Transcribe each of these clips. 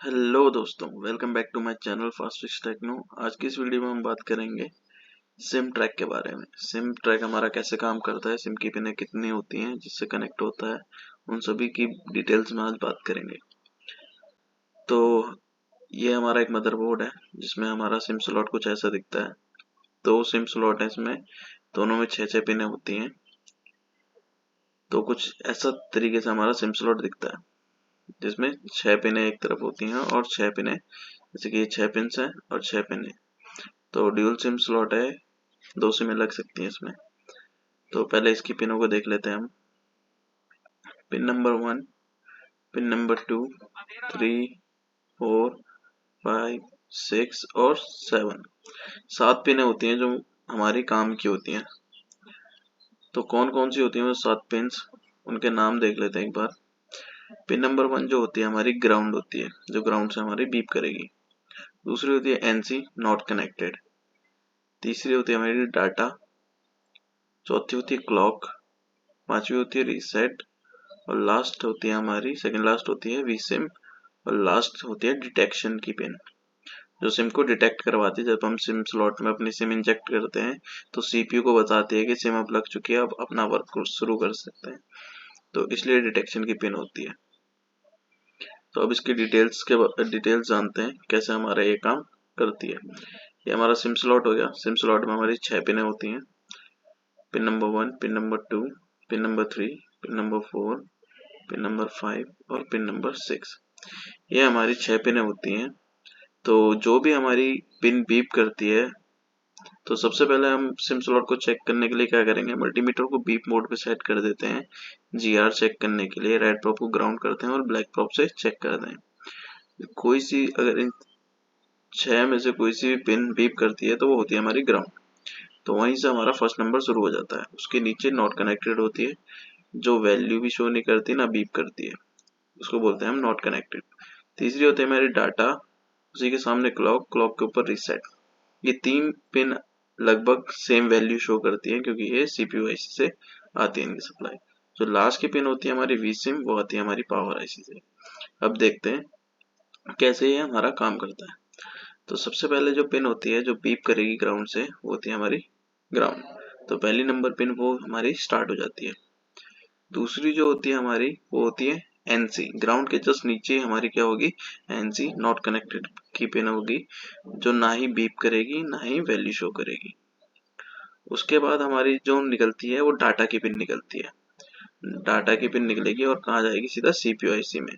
Hello दोस्तों, welcome back to my channel fast fix techno. आज की इस वीडियो में हम बात करेंगे सिम ट्रैक के बारे में। सिम ट्रैक हमारा कैसे काम करता है, सिम की पिनें कितनी होती हैं, जिससे कनेक्ट होता है, उन सभी की डिटेल्स में आज बात करेंगे। तो ये हमारा एक मदरबोर्ड है जिसमें हमारा सिम स्लॉट कुछ ऐसा दिखता है। दो सिम स्लॉट है इसमें, दोनों में 6 पिनें होती हैं। तो कुछ ऐसा तरीके से हमारा सिम स्लॉट दिखता है जिसमें 6 पिनें एक तरफ होती हैं और 6 पिनें, जैसे कि ये 6 पिन है और 6 पिन। तो ड्यूल सिम स्लॉट है, दो सिमें लग सकती हैं इसमें। तो पहले इसकी पिनों को देख लेते हैं हम। पिन नंबर 1, पिन नंबर 2, 3, 4, 5, 6 और 7। 7 पिनें होती हैं जो हमारी काम की होती हैं। तो कौन कौन सी होती हैं वो 7 पिन्स, उनके नाम देख लेते हैं एक बार। पिन नंबर 1 जो होती है हमारी ग्राउंड होती है, जो ग्राउंड से हमारी बीप करेगी। दूसरी होती है एनसी, नॉट कनेक्टेड। तीसरी होती है हमारी डाटा। चौथी होती है क्लॉक। पांचवी होती है रीसेट। और लास्ट होती है हमारी, सेकंड लास्ट होती है वी सिम। और लास्ट होती है डिटेक्शन की पिन, जो सिम को डिटेक्ट करवाती है। जब हम सिम स्लॉट में अपनी सिम इंजेक्ट करते हैं तो सीपीयू को बताती है कि सिम अब लग चुकी है, अब अपना वर्क शुरू कर सकते हैं। तो इसलिए डिटेक्शन की पिन होती है। तो अब इसकी डिटेल्स जानते हैं कैसे हमारा ये काम करती है। ये हमारा सिम स्लॉट हो गया। सिम स्लॉट में हमारी 6 पिनें होती हैं। Pin number 1, pin number 2, pin number 3, pin number 4, pin number 5 और पिन नंबर 6। ये हमारी 6 पिनें होती हैं। तो जो भी हमारी पिन बीप करती है, तो सबसे पहले हम सिम स्लॉट को चेक करने के लिए क्या करेंगे, मल्टीमीटर को बीप मोड पे सेट कर देते हैं। जीआर चेक करने के लिए रेड प्रोब को ग्राउंड करते हैं और ब्लैक प्रोब से चेक करते हैं। कोई सी अगर इन 6 में से कोई सी भी पिन बीप करती है तो वो होती है हमारी ग्राउंड। तो वहीं से हमारा फर्स्ट नंबर शुरू हो जाता है। उसके नीचे नॉट कनेक्टेड होती है, जो वैल्यू भी शो नहीं करती ना बीप करती है, उसको बोलते हैं हम नॉट कनेक्टेड। तीसरी होती है हमारी डाटा, उसी के सामने क्लॉक, क्लॉक के ऊपर रीसेट। ये 3 पिन लगभग सेम वैल्यू शो करती है क्योंकि ये सीपीयू आईसी से आती है इनकी सप्लाई। जो लास्ट की पिन होती है हमारी वी सिम, वो आती है हमारी पावर आईसी से। अब देखते हैं कैसे ये हमारा काम करता है। तो सबसे पहले जो पिन होती है जो बीप करेगी ग्राउंड से, वो होती है हमारी ग्राउंड। तो पहली नंबर पिन वो हमारी स्टार्ट हो जाती है। दूसरी जो होती है हमारी वो होती है एनसी। ग्राउंड के जस्ट नीचे हमारी क्या होगी, एनसी नॉट कनेक्टेड की पिन होगी, जो ना ही बीप करेगी ना ही वैल्यू शो करेगी। उसके बाद हमारी जो निकलती है वो डाटा की पिन निकलती है। डाटा की पिन निकलेगी और कहाँ जाएगी, सीधा सीपीयू आईसी में।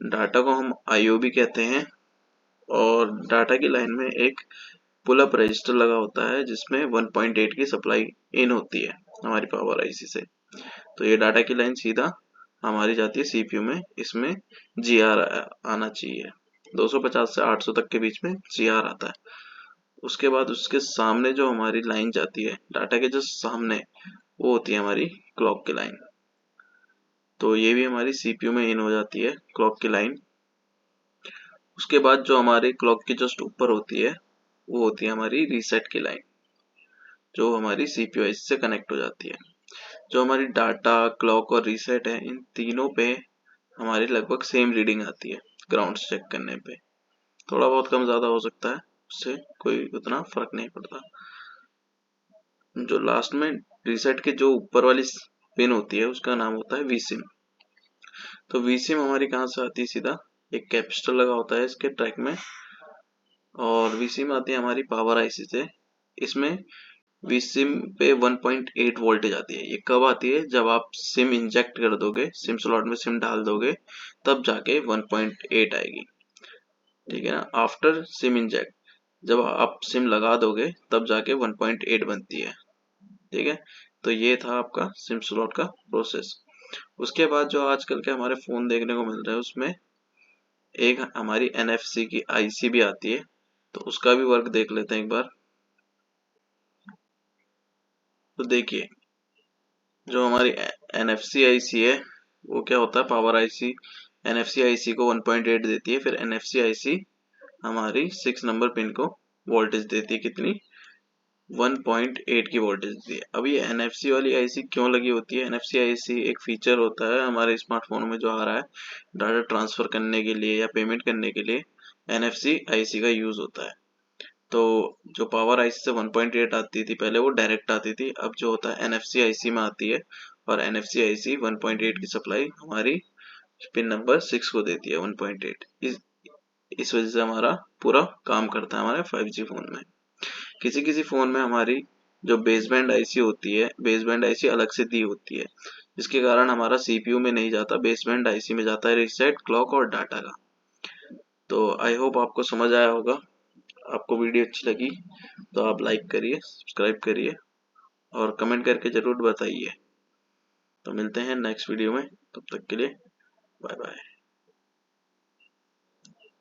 डाटा को हम आईओ भी कहते हैं। और डाटा की लाइन में एक पुल अप रजिस्टर लगा होता है जिसमें 1.8 की सप्लाई इन होती है हमारी पावर आईसी से। तो ये डाटा की लाइन सीधा हमारी जाती है सीपीयू में। इसमें जीआर आना चाहिए। 250 से 800 तक के बीच में जीआर आता है। उसके बाद उसके सामने जो हमारी लाइन जाती है डाटा के जस्ट सामने, वो होती है हमारी क्लॉक की लाइन। तो ये भी हमारी सीपीयू में इन हो जाती है क्लॉक की लाइन। उसके बाद जो हमारी क्लॉक की जस्ट ऊपर होती है वो होती है हमारी रीसेट की लाइन, जो हमारी सीपीयू आईसी से कनेक्ट हो जाती है। जो हमारी डाटा, क्लॉक और रीसेट है, इन तीनों पे हमारी लगभग सेम रीडिंग आती है ग्राउंड से चेक करने पे। थोड़ा बहुत कम ज्यादा हो सकता है, उससे कोई उतना फर्क नहीं पड़ता। जो लास्ट में रीसेट के जो ऊपर वाली पिन होती है उसका नाम होता है वी सिम। तो वी सिम हमारी कहाँ से आती है, सीधा एक कैपेसिटर लगा होता है इसके ट्रैक में, और वी सिम आती है हमारी पावर आईसी से। इसमें वी सिम पे 1.8 वोल्टेज आती है। ये कब आती है, जब आप सिम इंजेक्ट कर दोगे, सिम स्लॉट में सिम डाल दोगे, तब जाके 1.8 आएगी। ठीक है ना, आफ्टर सिम इंजेक्ट, जब आप सिम लगा दोगे तब जाके 1.8 बनती है। ठीक है, तो ये था आपका सिम स्लॉट का प्रोसेस। उसके बाद जो आजकल के हमारे फोन देखने को मिल रहे हैं उसमें एक हमारी एनएफसी की आईसी भी आती है। तो उसका भी वर्क देख लेते हैं एक बार। तो देखिए, जो हमारी एनएफसी आईसी है वो क्या होता है, पावर आईसी एनएफसी आईसी को 1.8 देती है। फिर एनएफसी आईसी हमारी 6 नंबर पिन को वोल्टेज देती है, कितनी, 1.8 की वोल्टेज दी है। अब ये NFC वाली आईसी क्यों लगी होती है? NFC आईसी एक फीचर होता है हमारे स्मार्टफोन में जो आ रहा है, डाटा ट्रांसफर करने के लिए या पेमेंट करने के लिए NFC आईसी का यूज होता है। तो जो पावर आईसी से 1.8 आती थी पहले, वो डायरेक्ट आती थी। अब जो होता है NFC आईसी में आती है, और NFC आईसी 1.8 की सप्लाई हमारी पिन नंबर 6 को देती है 1.8। इस वजह से हमारा पूरा काम करता है हमारे 5G फोन में। किसी किसी फोन में हमारी जो बेसबैंड आईसी होती है, बेसबैंड आईसी अलग से दी होती है, जिसके कारण हमारा सीपीयू में नहीं जाता, बेसबैंड आईसी में जाता है रीसेट, क्लॉक और डाटा का। तो आई होप आपको समझ आया होगा। आपको वीडियो अच्छी लगी तो आप लाइक करिए, सब्सक्राइब करिए और कमेंट करके जरूर बताइए। तो मिलते हैं नेक्स्ट वीडियो में, तब तक के लिए बाय बाय।